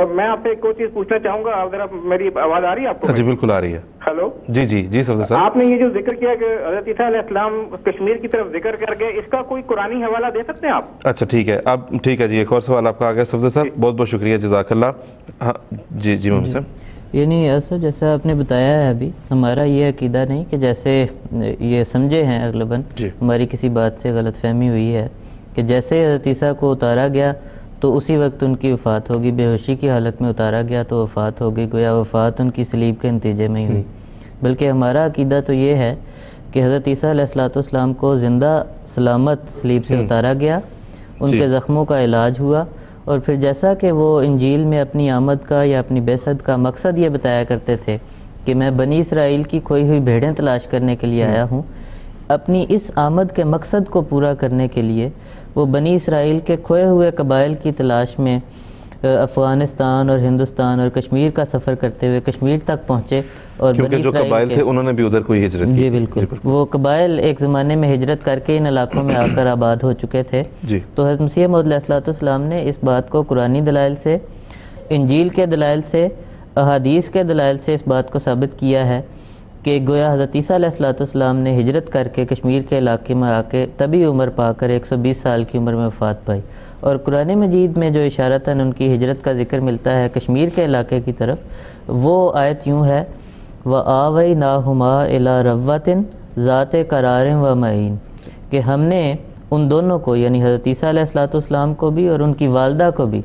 میں آپ سے ایک اور چیز پوچھنا چاہوں گا. آپ ذرا میری آواز آ رہی ہے آپ کو؟ جی بالکل آ رہی ہے. ہیلو. جی جی جی صفدر صاحب, آپ نے یہ جو ذکر کیا کہ حضرت عیسیٰ علیہ السلام کشمیر کی طرف ذکر کر گئے, اس کا کوئی قرآنی حوالہ دے سکتے ہیں آپ؟ اچھا ٹھیک ہے, اب ٹھیک ہے جی, ایک اور سوال آپ کا آ گیا صفدر صاحب, بہت بہت شکریہ, جزاک اللہ. ہاں جی جی محمد صاحب. یعنی ایسا جیسا آپ نے بتایا ہے ابھی, ہمارا یہ عقیدہ نہیں کہ جیسے یہ سمجھے ہیں اغلباً, ہماری کسی بات سے غلط فہمی ہوئی ہے کہ جیسے حضرت عیسیٰ کو اتارا گیا تو اسی وقت ان کی وفات ہوگی, بے ہوشی کی حالت میں اتارا گیا تو وفات ہو گئی, گویا وفات ان کی صلیب کے نتیجے میں ہی ہوئی. بلکہ ہمارا عقیدہ تو یہ ہے کہ حضرت عیسیٰ علیہ السلام کو زندہ سلامت صلیب سے اتارا گیا, ان کے زخموں کا علاج ہوا, اور پھر جیسا کہ وہ انجیل میں اپنی آمد کا یا اپنی بعثت کا مقصد یہ بتایا کرتے تھے کہ میں بنی اسرائیل کی کھوئی ہوئی بھیڑیں تلاش کرنے کے لیے آیا ہوں, اپنی اس آمد کے مقصد کو پورا کرنے کے لیے وہ بنی اسرائیل کے کھوئے ہوئے قبائل کی تلاش میں افغانستان اور ہندوستان اور کشمیر کا سفر کرتے ہوئے کشمیر تک پہنچے, اور کیونکہ جو قبائل تھے انہوں نے بھی ادھر کوئی ہجرت کی. جی بالکل, وہ قبائل ایک زمانے میں ہجرت کر کے ان علاقوں میں آ کر آباد ہو چکے تھے. تو حضرت مسیح موعود علیہ السلام نے اس بات کو قرآنی دلائل سے, انجیل کے دلائل سے, احادیث کے دلائل سے اس بات کو ثابت کیا ہے کہ گویا حضرت عیسیٰ علیہ السلام نے ہجرت کر کے کشمیر کے علاقے میں آ کے طبی عمر پا کر 120 سال کی عمر میں وفات پائی. اور قرآن مجید میں جو اشارتاً ان کی ہجرت کا ذکر ملتا ہے کشمیر کے علاقے کی طرف, وہ آیت یوں ہے, وَآوَيْنَاهُمَا إِلَىٰ رَبْوَةٍ ذَاتِ قَرَارٍ وَمَعِينٍ, کہ ہم نے ان دونوں کو یعنی حضرت عیسیٰ علیہ السلام کو بھی اور ان کی والدہ کو بھی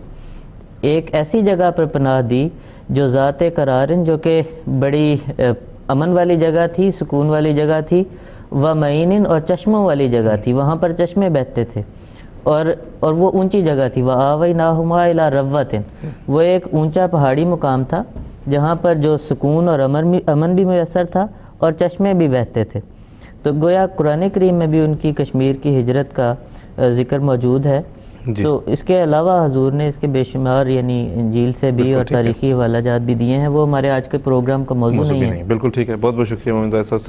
ایک ایسی جگہ پر پناہ دی جو ذات قرارن, جو کہ بڑی امن والی جگہ تھی, سکون والی جگہ تھی, وَمَعِينٍ, اور چشموں والی جگہ تھی, وہاں پر چشمے بہتے تھے, اور وہ اونچی جگہ تھی. وَآوَيْنَاهُمَا إِلَىٰ رَبْوَةٍ, وہ ایک اونچا پہاڑی مقام تھا جہاں پر جو سکون اور امن بھی میسر تھا اور چشمے بھی بہتے تھے. تو گویا قرآن کریم میں بھی ان کی کشمیر کی ہجرت کا ذکر موجود ہے. تو اس کے علاوہ حضور نے اس کے بے شمار یعنی انجیل سے بھی اور تاریخی حوالہ جات بھی دیے ہیں, وہ ہمارے آج کے پروگرام کا موضوع نہیں ہے. بالکل ٹھیک ہے, بہت بہت شکریہ محمد صاحب.